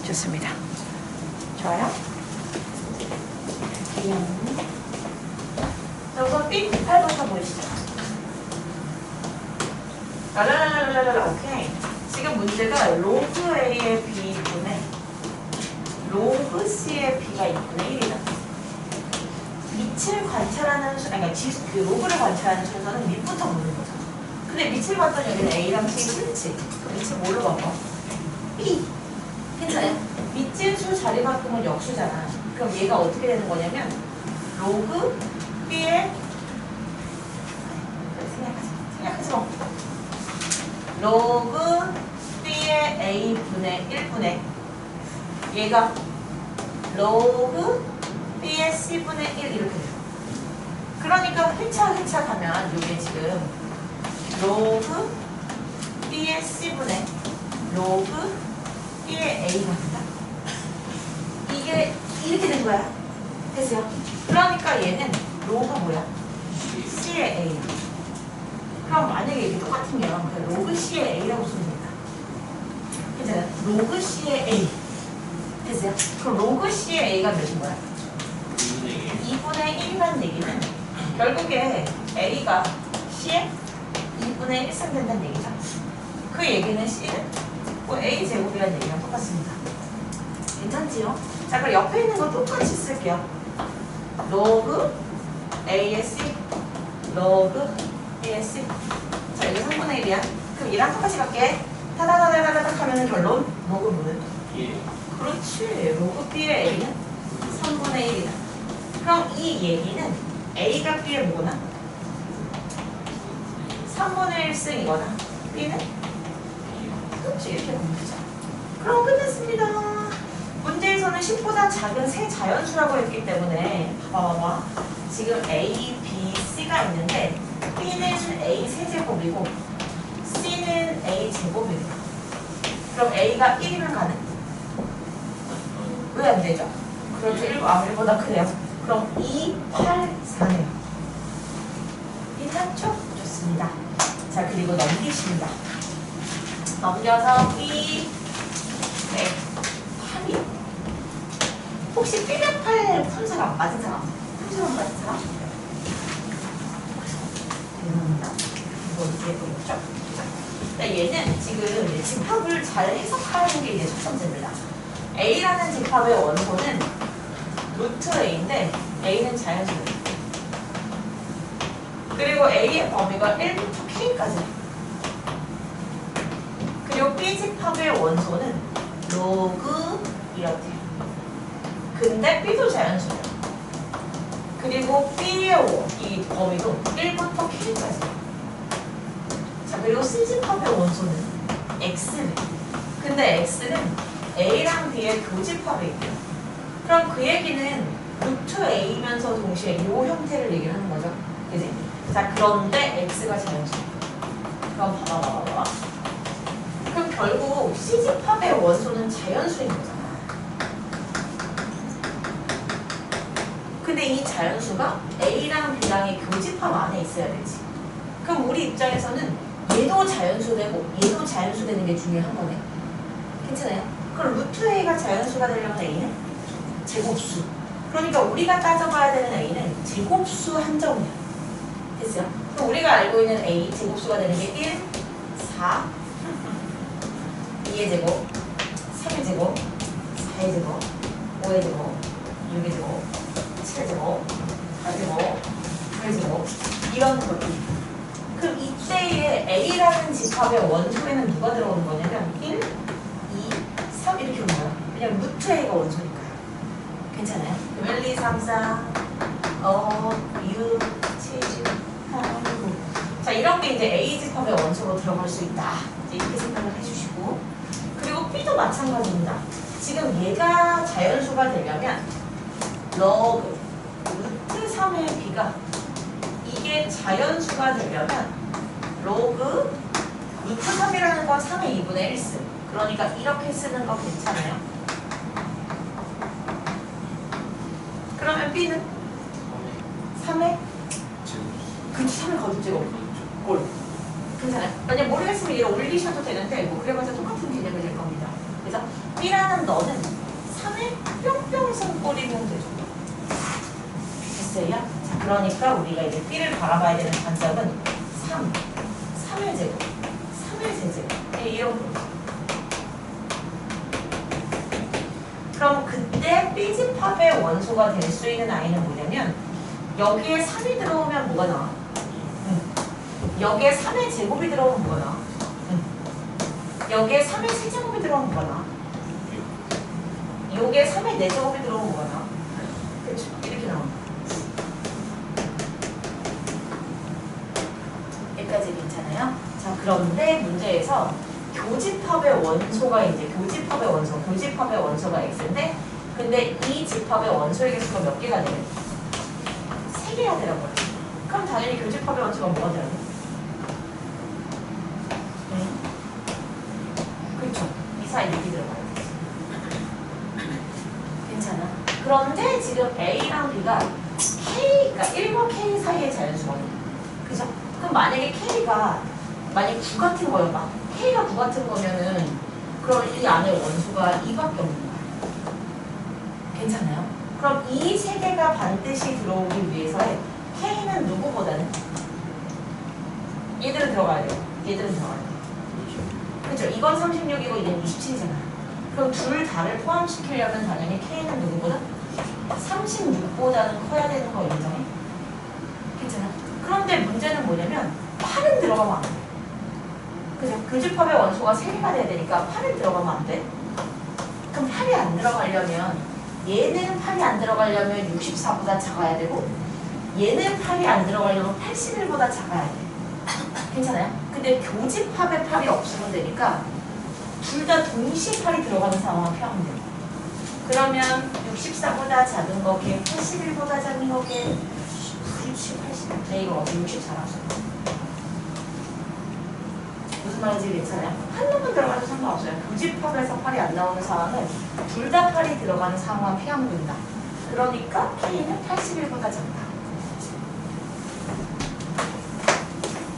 좋습니다. 좋아요? 자, 우선 B 8부터 보이시죠? 라라라라라라. 오케이. 지금 문제가 로그 A의 B분의 로그 C의 B가 2분의 1이다. 밑을 관찰하는 그러니까 그 로그를 관찰하는 순서는 밑부터 보는 거죠. 근데 밑을 봤더니 여기는 A랑 C 싫지. 밑을 뭘로 바꿔? B. 괜찮아요? 밑진수 자리 바꾸면 역수잖아. 그럼 얘가 어떻게 되는 거냐면 로그 B의 생각하지 마. 로그 B의 A분의 1분의 얘가 로그 B의 C분의 1 이렇게 돼요. 그러니까 회차 가면 이게 지금 로그 B의 C분의 로그 B의 A가 된다. 이게 이렇게 된 거야. 됐어요? 그러니까 얘는 로그가 뭐야? C의 A. 그럼 만약에 이게 똑같으면 그 로그 C의 A라고 쓰면 됩니다. 괜찮아요? 로그 C의 A. 됐어요? 그럼 로그 C의 A가 몇인 거야? 2분의 1이라는 얘기는 결국에 A가 C의 2분의 1승 된다는 얘기죠. 그 얘기는 C는 뭐 A제곱이라는 얘기랑 똑같습니다. 괜찮지요? 자, 그럼 옆에 있는 거 똑같이 쓸게요. 로그 A의 C 로그 A의 C. 자, 이게 3분의 1이야. 그럼 얘랑 똑같이 갈게. 타다다다다닥 하면은 결론 로그 뭐는? 예. 그렇지. 로그 B의 A는 3분의 1이다. 그럼 이 얘기는 A가 B의 뭐거나 3분의 1승이거나 B는 그렇지. 이렇게 보면 되죠. 그럼 끝냈습니다. 문제에서는 10보다 작은 세 자연수라고 했기 때문에 봐봐. 지금 A, B, C가 있는데 B는 A 세제곱이고 C는 A 제곱입니다. 그럼 A가 1이면 가능? 왜 안 되죠? 그렇죠. 1보다 크네요. 그럼 2, 8, 4네요. 괜찮죠? 좋습니다. 자, 그리고 넘기십니다. 넘겨서 B, 네, 8이요. 혹시 B몇 8 푼 사람, 맞은 사람? 푼 사람 맞은 사람? 죄송합니다. 이거 어떻게 보였죠? 얘는 지금 집합을 잘 해석하는 게 이제 첫 번째입니다. A라는 집합의 원소는 루트 A인데 A는 자연수예요. 그리고 A의 범위가 1부터 K까지. 그리고 B 집합의 원소는 로그 이렇대요. 근데 B도 자연수예요. 그리고 B의 이 범위도 1부터 K까지. 자, 그리고 C 집합의 원소는 X래요. 근데 X는 A랑 B의 교집합에 있대요. 그럼 그 얘기는 루트 A면서 동시에 이 형태를 얘기를 하는 거죠. 그지? 자, 그런데 X가 자연수예요. 그럼 봐봐. 그럼 결국 C집합의 원소는 자연수인 거잖아. 근데 이 자연수가 A랑 B랑의 교집합 안에 있어야 되지. 그럼 우리 입장에서는 얘도 자연수 되고 얘도 자연수 되는 게 중요한 거네. 괜찮아요? 그럼 루트 A가 자연수가 되려면 A는 제곱수. 그러니까 우리가 따져봐야 되는 A는 제곱수 한정이야. 됐어요? 그럼 우리가 알고 있는 A 제곱수가 되는 게 1, 4, 2의 제곱, 3의 제곱, 4의 제곱, 5의 제곱, 6의 제곱, 7의 제곱, 8의 제곱, 9의 제곱 이런 거리. 그럼 이때의 A라는 집합의 원소에는 누가 들어오는 거냐면 1, 2, 3 이렇게 오는 거야. 왜냐면 루트 A가 원소니까요. 괜찮아요? 그럼 1, 2, 3, 4, 6, 7, 8, 9. 자, 이런 게 이제 A 집합의 원소로 들어갈 수 있다. 이렇게 생각을 해주시고. 그리고 B도 마찬가지입니다. 지금 얘가 자연수가 되려면 러그 루트 3의 B가 이게 자연수가 되려면 로그 루트 3이라는 건 3의 2분의 1승. 그러니까 이렇게 쓰는 거 괜찮아요? 그러면 B는 3의 그치 3의 거듭제곱 골. 괜찮아요? 만약 모르겠으면 얘를 올리셔도 되는데 뭐 그래봤자 똑같은 개념이 될 겁니다. 그래서 B라는 너는 3에 뿅뿅 손 뿌리면 되죠. 됐어요? 자, 그러니까 우리가 이제 B를 바라봐야 되는 관점은 3의 제곱, 3의 세제곱. 네, 이런 거. 그럼 그때 B집합의 원소가 될 수 있는 아이는 뭐냐면 여기에 3이 들어오면 뭐가 나와? 여기에 3의 제곱이 들어오면 뭐가 나와? 여기에 3의 세제곱이 들어오면 뭐가 나와? 여기에 3의 4제곱이 들어오면 뭐가 나와? 그렇죠. 이렇게 나옵니다. 여기까지 괜찮아요? 자, 그런데 문제에서 교집합의 원소가 이제 교집합의 원소가 x인데 근데 이 집합의 원소의 개수가 몇 개가 되는? 3개가 되라고요. 그럼 당연히 교집합의 원소가 뭐가 되라고? 네. 그렇죠. 이 사이 6이 들어가요. 괜찮아. 그런데 지금 A랑 B가 K, 그러니까 1과 K 사이의 자연수거든요. 그죠? 그럼 만약에 K가 만약에 9 같은 거예요. 막 K가 9 같은 거면은 그럼 이 안에 원소가 2밖에 없는 거예요. 괜찮아요? 그럼 이 세 개가 반드시 들어오기 위해서의 K는 누구보다는? 얘들은 들어가야 돼요. 얘들은 들어가야 돼요. 그렇죠? 이건 36이고 이건 27이잖아요. 그럼 둘 다를 포함시키려면 당연히 K는 누구보다? 36보다는 커야 되는 거 인정해? 괜찮아? 그런데 문제는 뭐냐면 8은 들어가면 안 돼. 그죠? 교집합의 원소가 3개가 돼야 되니까 8은 들어가면 안 돼. 그럼 8이 안 들어가려면 얘는 8이 안 들어가려면 64보다 작아야 되고 얘는 8이 안 들어가려면 81보다 작아야 돼. 괜찮아요? 근데 교집합에 8이 없으면 되니까 둘 다 동시에 8이 들어가는 상황을 피하면 돼요. 그러면 64보다 작은 거게 81보다 작은 거게 90, 80. 네, 이거 64라서. 무슨 말인지 괜찮아요? 한 놈만 들어가도 상관없어요. 교집합에서 8이 안 나오는 상황은 둘 다 8이 들어가는 상황만 피하면 된다. 그러니까 K는 81보다 작다.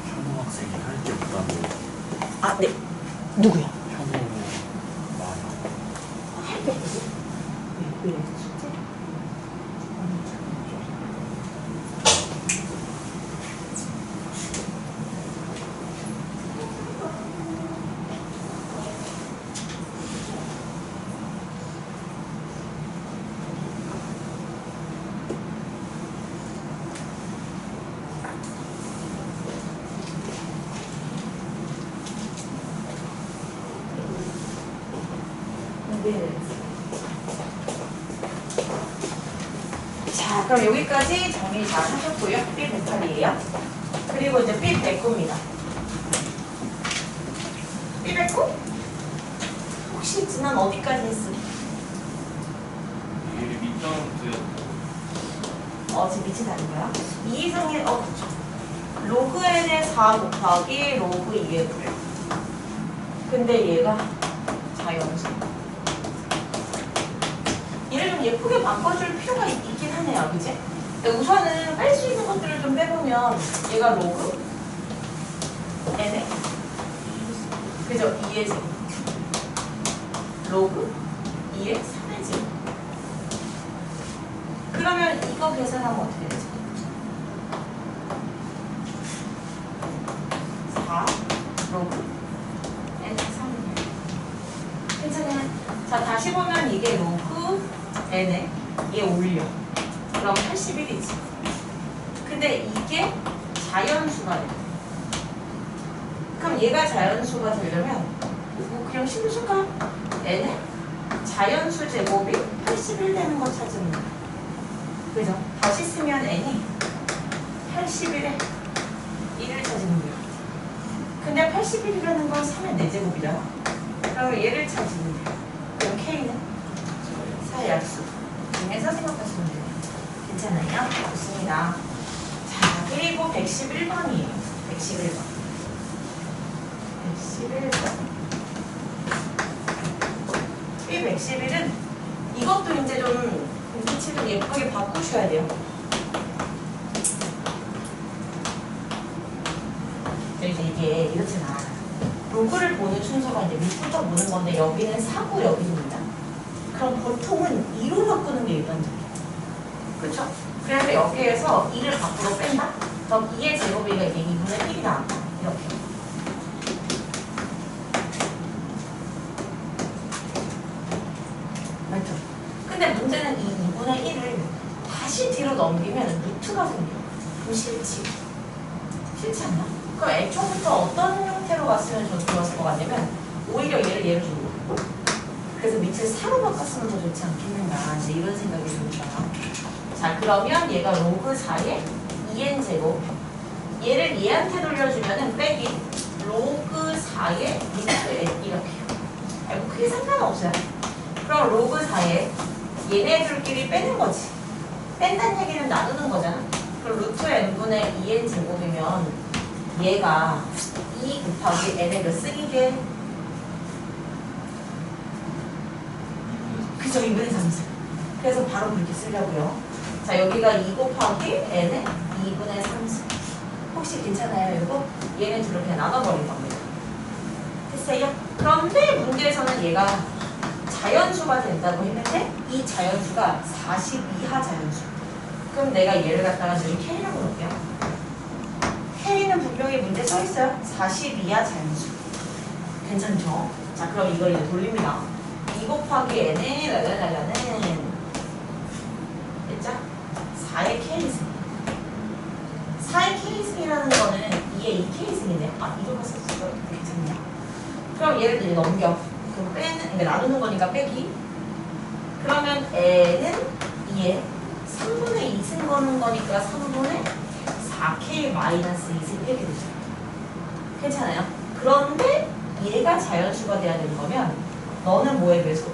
현우 학생이 할 게 없다고. 아, 네. 누구요? 현우 말이. 할 게 없어? 왜 숙제? 네. 자, 그럼 여기까지 정리 잘 하셨고요. B108이에요. 그리고 이제 B109입니다. B109? 혹시 지난 어디까지 했어? 이게 밑점수였. 지금 밑이 다른 거야? 이승의, 그쵸. 로그 n의 4 곱하기 로그 2의 9. 근데 얘가 자연수. 얘를 좀 예쁘게 바꿔줄 필요가 있긴 하네요. 그치? 근데 우선은 뺄 수 있는 것들을 좀 빼보면 얘가 로그 n의 그죠? 2의 제곱 로그 2의 3의 제곱 그러면 이거 계산하면 어떻게 되죠? 4 로그 n 3. 괜찮아요? 자, 다시 보면 이게 로그 n에 얘 올려. 그럼 81이지. 근데 이게 자연수가 돼. 그럼 얘가 자연수가 되려면 뭐 그냥 심술까? n에 자연수 제곱이 81 되는 거 찾으면 돼. 그죠? 다시 쓰면 n이 81에 1을 찾으면 돼요. 근데 81이라는 건 3의 4제곱이잖아. 그럼 얘를 찾으면 돼요. 그럼 K는 사약수 중에서 생각하시면 돼요. 괜찮아요? 좋습니다. 자, 그리고 111번이에요. 111번. 111번. 이 111은 이것도 이제 좀 위치 좀 예쁘게 바꾸셔야 돼요. 이제 이게 이렇잖아. 로그를 보는 순서가 이제 밑부터 보는 건데 여기는 4고 여기입니다. 그럼 보통은 2로 바꾸는 게 일반적이에요. 그렇죠? 그래서 여기에서 2를 밖으로 뺀다? 그럼 2의 제곱이가 이제 2분의 1이 나왔다. 이렇게. 맞죠? 근데 문제는 이 2분의 1을 다시 뒤로 넘기면 루트가 생겨. 그럼 싫지? 싫지 않나? 그럼 애초부터 어떤 형태로 갔으면 좋았을 것 같냐면 오히려 얘를 주고 그래서 밑을 4로 바꿨으면 더 좋지 않겠는가 이제 이런 생각이 듭니다. 자 그러면 얘가 로그 4의 2n 제곱 얘를 얘한테 돌려주면은 빼기 로그 4의 루트 n 이렇게요. 아이고 크게 상관없어요. 그럼 로그 4에 얘네들끼리 빼는 거지. 뺀다는 얘기는 나누는 거잖아. 그럼 루트 n분의 2n 제곱이면 얘가 2 곱하기 n의 몇 승이게? 그죠? 2분의 3승. 그래서 바로 그렇게 쓰려고요. 자 여기가 2 곱하기 n의 2분의 3승. 혹시 괜찮아요 이거? 얘네 둘을 그냥 나눠버린 겁니다. 됐어요? 그런데 문제에서는 얘가 자연수가 된다고 했는데 이 자연수가 40 이하 자연수. 그럼 내가 얘를 갖다가 저기 K라고 볼게요. K는 분명히 문제 써있어요. 40 이하 자연수. 괜찮죠? 자 그럼 이걸 이제 돌립니다. 2 곱하기 n의 라라라라는 됐죠? 4의 K승. 4의 K승이라는 거는 2의 2K승이네요. 아 이거 썼어요. 괜찮네요. 그럼 얘를 이제 넘겨. 그럼 빼는, 그러니까 나누는 거니까 빼기. 그러면 n은 2에 3분의 2승 거는 거니까 3분의 4K 마이너스 2승 이렇게 되죠. 괜찮아요? 그런데 얘가 자연수가 돼야 되는 거면 너는 뭐의 배수?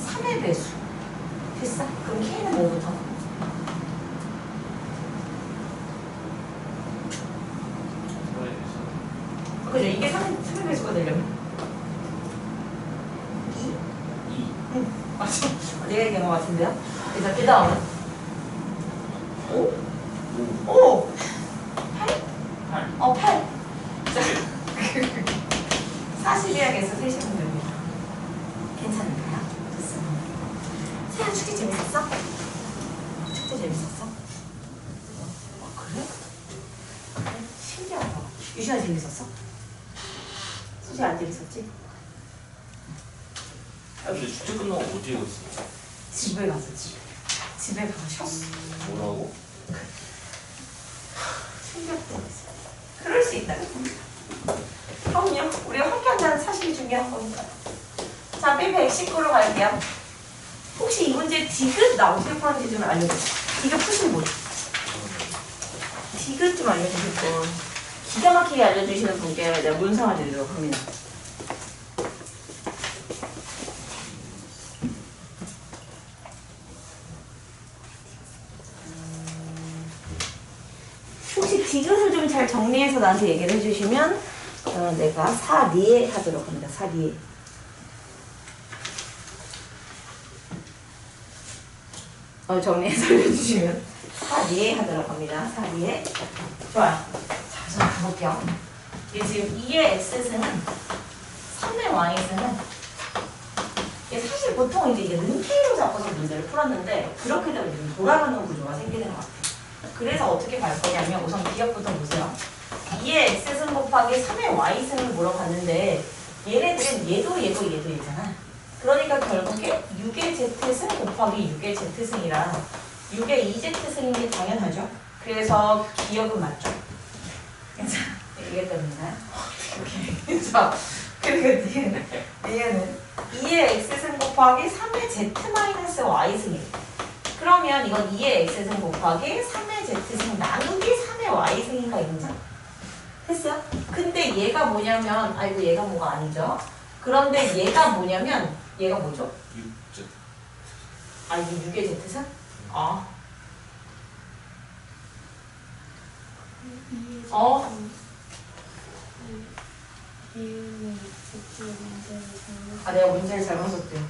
3의 배수. 됐어? 그럼 K는 뭐부터? 그죠? 이게 3의 배수가 되려면 2? 응, 맞아. 내가 얘기한 것 같은데요? 그래서 그 다음은 5? 5! 8? 8. 자, 40이야기해서 3시간 됩니다. 괜찮을까요? 좋습니다. 세연 축제 재밌었어? 축제 재밌었어? 그래? 그래? 신기하다. 유시아 재밌었어? 수지 안 재밌었지? 근데 축제 끝나고 어디에 갔어? 집에 갔어, 집에 가서 쉬었어. 뭐라고? 신기하다. 그럴 수 있다. 그럼요. 우리가 함께 한다는 사실이 중요한 거니까. 자, B119로 갈게요. 혹시 이 문제 디귿 나 어떻게 풀었는지 좀 알려주세요. 디귿 푸신 분? 디귿 좀 알려주실 분. 기가 막히게 알려주시는 분께 내가 문상을 드리도록 합니다. 혹시 디귿을 좀 잘 정리해서 나한테 얘기를 해주시면 내가 4리에 하도록 합니다. 4리에. 정리해서 알려주시면 4리에 하도록 합니다. 4리에. 좋아요. 자, 우선 가볼게요. 이게 지금 2의 X승은 3의 Y승은 이게 사실 보통 이제 는K로 잡고서 문제를 풀었는데 그렇게 되면 좀 돌아가는 구조가 생기는 것 같아요. 그래서 어떻게 갈 거냐면 우선 기억부터 보세요. 2의 X승 곱하기 3의 Y승을 물어봤는데 얘네들은 얘도 얘잖아. 그러니까 결국에 6의 Z승 곱하기 6의 Z승이라 6의 2Z승인 게 당연하죠. 그래서 기억은 맞죠. 괜찮아. 이해됐나요? 오케이. 자, 그리고 뒤에는 2의 X승 곱하기 3의 Z-Y승이에요. 그러면 이건 2의 X승 곱하기 3의 Z승 나누기 3의 Y승인가 있냐? 됐어요? 근데 얘가 뭐냐면 아이고 얘가 뭐가 아니죠. 그런데 얘가 뭐냐면 얘가 뭐죠? 6Z. 아 이게 6의 Z승? 아. 아 내가 문제를 잘못 썼대요.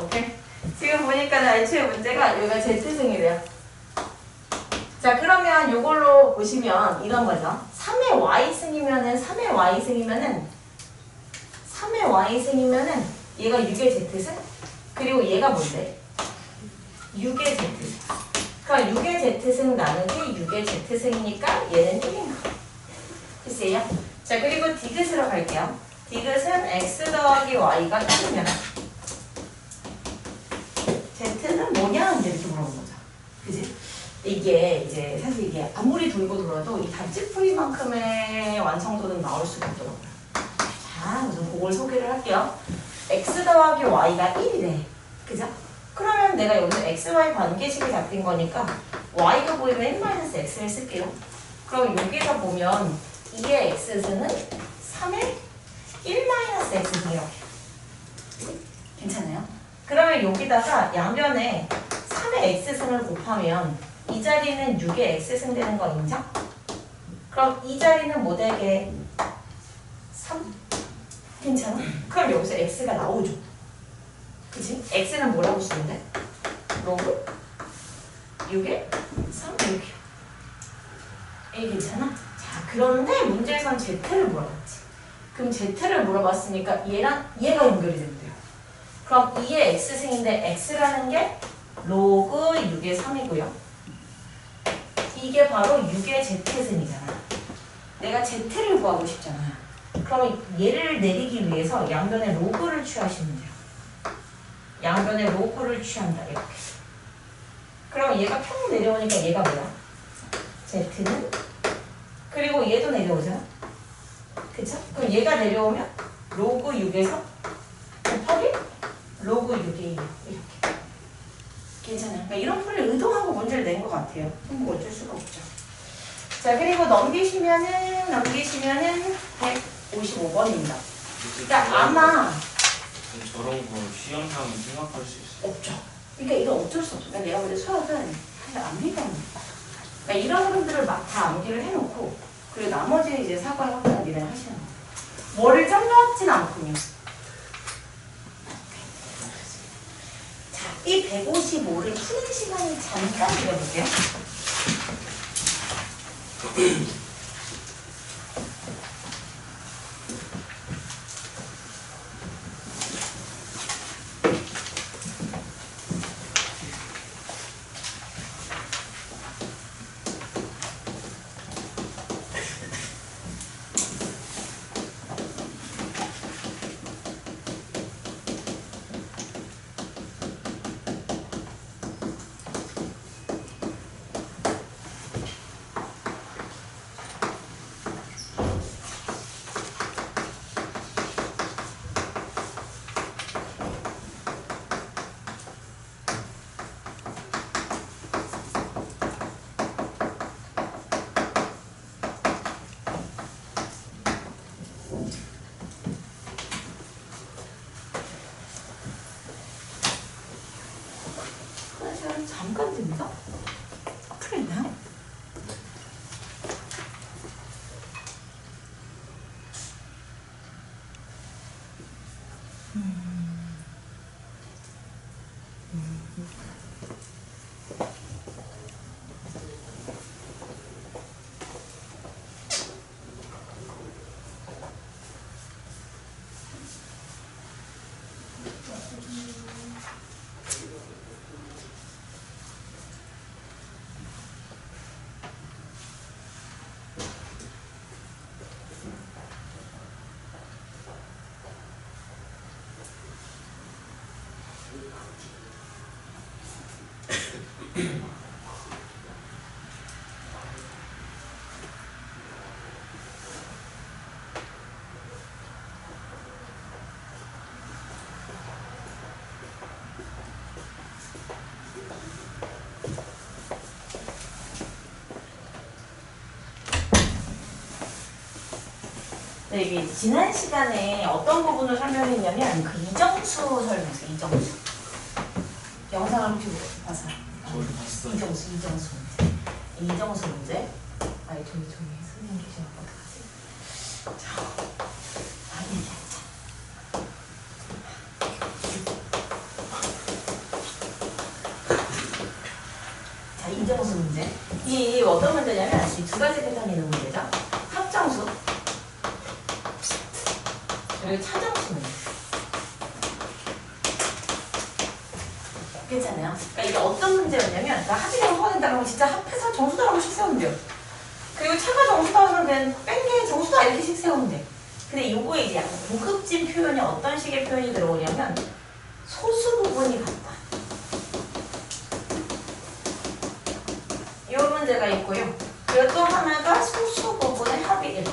오케이. 지금 보니까 애초에 문제가 여기가 Z승이래요. 자 그러면 이걸로 보시면 이런 거죠. 3의 Y승이면은 3의 3의 y승이면은 얘가 6의 z승? 그리고 얘가 뭔데? 6의 z승. 그럼 6의 z승 나누기 6의 z승이니까 얘는 1인 거. 됐어요? 자, 그리고 디귿으로 갈게요. 디귿은 x 더하기 y가 1이면 z는 뭐냐? 이제 이렇게 물어본 거죠. 그지? 이게 이제 사실 이게 아무리 돌고 돌아도 이 답지풀이만큼의 완성도는 나올 수가 없더라고요. 자, 우선 그걸 소개를 할게요. x 더하기 y가 1이래. 그죠? 그러면 내가 여기서 x, y 관계식이 잡힌 거니까 y가 보이면 1-x를 쓸게요. 그럼 여기서 보면 2의 x승은 3의 1-x승이라고 해요. 괜찮아요? 그러면 여기다가 양변에 3의 x승을 곱하면 이 자리는 6의 x승 되는 거 인정? 그럼 이 자리는 뭐 되게? 3? 괜찮아? 그럼 여기서 x가 나오죠. 그치? x는 뭐라고 쓰면 돼? 로그 6의 3 이렇게. 이게 괜찮아? 자, 그런데 문제에선 z를 물어봤지. 그럼 z를 물어봤으니까 얘랑 얘가 연결이 된대요. 그럼 2의 x승인데 x라는 게 로그 6의 3이고요. 이게 바로 6의 z승이잖아. 내가 z를 구하고 싶잖아. 그럼 얘를 내리기 위해서 양변에 로그를 취하시면 돼요. 양변에 로그를 취한다. 이렇게. 그럼 얘가 평 내려오니까 얘가 뭐야? z는? 그리고 얘도 내려오잖아. 그쵸? 그럼 얘가 내려오면 로그 6에서 곱하기 로그 6의 2 이렇게. 괜찮아요. 그러니까 이런 풀이를 의도하고 문제를 낸 것 같아요. 뭐 어쩔 수가 없죠. 자, 그리고 넘기시면은 155번입니다. 그러니까 아마 저런 거 시험상은 생각할 수 있어요. 없죠. 그러니까 이건 어쩔 수 없어. 그러니까 내가 볼 때 수학은 사실 암기가 안 돼. 그러니까 이런 흐름들을 막 다 암기를 해놓고 그리고 나머지 이제 사고의 확장을 일을 하시는 거예요. 뭐를 점넣진 않군요. 자, 이 155를 푸는 시간을 잠깐 드려볼게요. 잠깐 됩니다. 풀렸나요? 네, 이게 지난 시간에 어떤 부분을 설명했냐면 그 이정수 설명했어요. 이정수. 영상을 혹시 봐서 저를 봤어요. 이정수 문제. 이정수 문제. 아니 저기 선생님 계시면 어떡하지? 자, 아니 자, 이정수 문제. 이 어떤 문제냐면 이 두 가지 패턴이 있는 문제죠. 합정수 그리고 차정수 문제. 괜찮아요? 그러니까 이게 어떤 문제였냐면, 나 합이라고 써야 된다는 건 진짜 합해서 정수다라고 식 세우면 돼요. 그리고 차가 정수다 그러면 그냥 뺀 게 정수다 이렇게 식 세우면 돼. 근데 요거에 이제 약간 고급진 표현이 어떤 식의 표현이 들어오냐면, 소수 부분이 같다. 이 문제가 있고요. 그리고 또 하나가 소수 부분의 합이 1.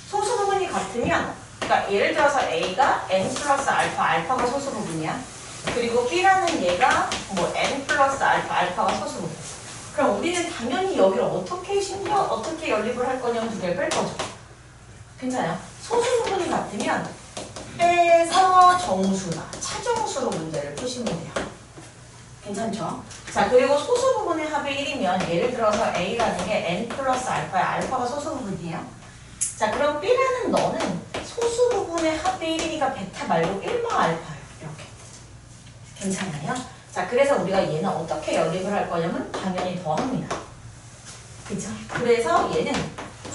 소수 부분이 같으면, 그러니까 예를 들어서 A가 n 플러스 알파, 알파가 소수 부분이야. 그리고 B라는 얘가 뭐 n 플러스 알파, 알파가 소수 부분. 그럼 우리는 당연히 여기를 어떻게 연립을 할 거냐면 두 개를 뺄 거죠. 괜찮아요? 소수 부분이 같으면 빼서 정수다. 차정수로 문제를 푸시면 돼요. 괜찮죠? 자, 그리고 소수 부분의 합이 1이면 예를 들어서 A라는 게 n 플러스 알파야. 알파가 소수 부분이에요. 자, 그럼 B라는 너는 소수 부분의 합이 1이니까 베타 말고 1마 알파예요. 이렇게. 괜찮아요? 자, 그래서 우리가 얘는 어떻게 연립을 할 거냐면 당연히 더합니다. 그죠? 그래서 얘는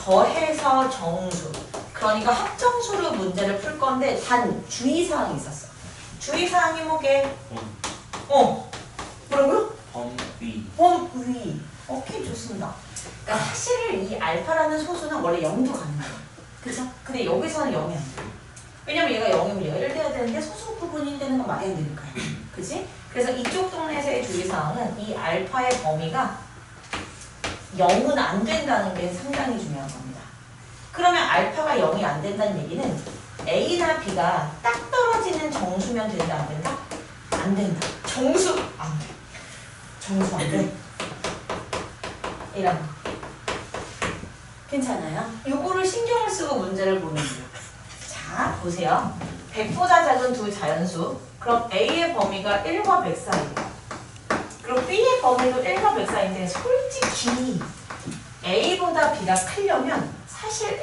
더해서 정수. 그러니까 합정수로 문제를 풀 건데 단 주의사항이 있었어. 주의사항이 뭐게? 뭐라고요? 범위. 범위. 오케이, 좋습니다. 그러니까 사실 이 알파라는 소수는 원래 0도 가는 거예요. 그죠? 근데 여기서는 0이 안 돼요. 왜냐면 얘가 0이면 얘를 떼야 되는데 소수 부분이 되는 건 말이 안 되니까요. 그치? 그래서 이쪽 동네에서의 주의사항은 이 알파의 범위가 0은 안 된다는 게 상당히 중요한 겁니다. 그러면 알파가 0이 안 된다는 얘기는 A나 B가 딱 떨어지는 정수면 된다, 안 된다? 안 된다. 정수 안 돼. 정수 안 돼. 이런 거. 괜찮아요? 요거를 신경을 쓰고 문제를 보면 돼요. 자, 보세요. 100보다 작은 두 자연수. 그럼 A의 범위가 1과 100 사이예요. 그리고 B의 범위도 1과 100 사이인데 솔직히 A보다 B가 크려면 사실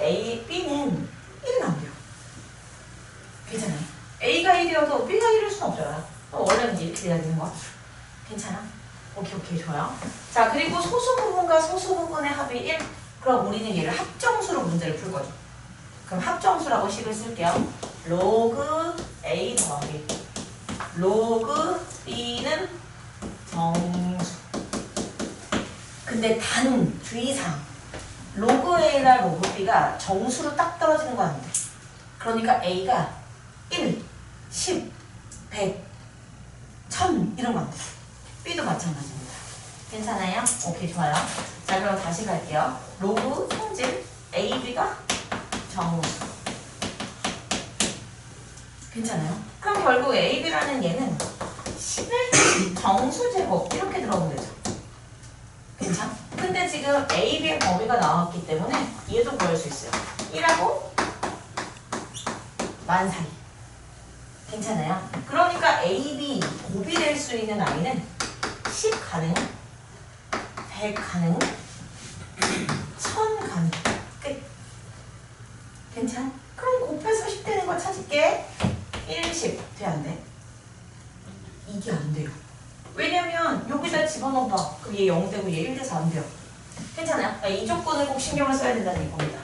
B는 1은 안 돼요. 괜찮아요? A가 1이어도 B가 1일 수는 없잖아요. 원래는 이렇게 돼야 되는 거야. 괜찮아? 오케이, 좋아요. 자, 그리고 소수 부분과 소수 부분의 합이 1. 그럼 우리는 얘를 합정수로 문제를 풀 거죠. 그럼 합정수라고 식을 쓸게요. 로그 A 더하기 로그 B는 정수. 근데 단 주의사항. 로그 A나 로그 B가 정수로 딱 떨어지는 건 안 돼. 그러니까 A가 1, 10, 100, 1000 이런 거 안 돼. B도 마찬가지입니다. 괜찮아요? 오케이, 좋아요. 자, 그럼 다시 갈게요. 로그 성질 A, B가 정수. 괜찮아요? 그럼 결국 A, B라는 얘는 10의 정수 제곱 이렇게 들어오면 되죠. 괜찮아? 근데 지금 A, B의 범위가 나왔기 때문에 얘도 구할 수 있어요. 1하고 만 사이. 괜찮아요? 그러니까 A, B 곱이 될 수 있는 아이는 10 가능, 100 가능, 1000 가능. 끝. 괜찮아? 그럼 곱해서 10 되는 거 찾을게. 1, 10. 돼, 안 돼? 이게 안 돼요. 왜냐면 여기다 집어넣어봐. 그럼 얘 0 되고 얘 1 돼서 안 돼요. 괜찮아요? 이 조건을 꼭 신경을 써야 된다는 이겁니다.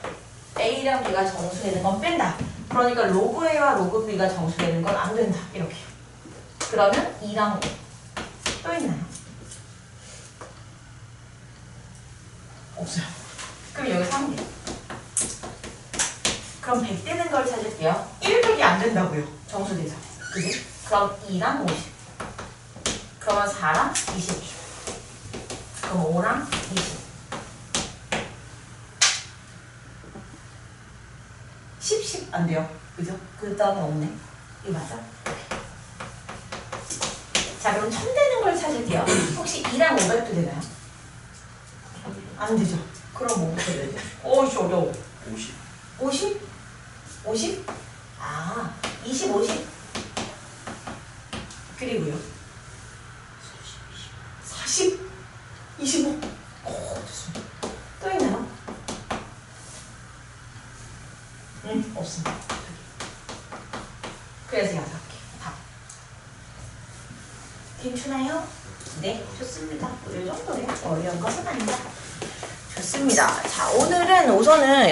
A랑 B가 정수되는 건 뺀다. 그러니까 로그 A와 로그 B가 정수되는 건 안 된다. 이렇게. 그러면 2랑 5. 또 있나요? 없어요. 그럼 여기서 한 개. 그럼 100 되는 걸 찾을게요. 100이 안 된다고요. 정수되죠. 그지? 그럼 2랑 50. 그러면 4랑 20. 그럼 5랑 20. 10 안 돼요. 그죠? 그 다음에 없네. 이거 맞아? 자, 그럼 1000 되는 걸 찾을게요. 혹시 2랑 500도 되나요? 안 되죠. 그럼 뭐부터 되죠? 오씨, 어려워. 50. 50? 50? 아, 20, 50. 그리고요. 40? 25? 오, 좋습니다. 또 있나요? 없습니다. 그래서 6개. 답. 괜찮아요? 네, 좋습니다. 이 정도예요. 어려운 것은 아니다. 좋습니다. 자, 오늘은 우선은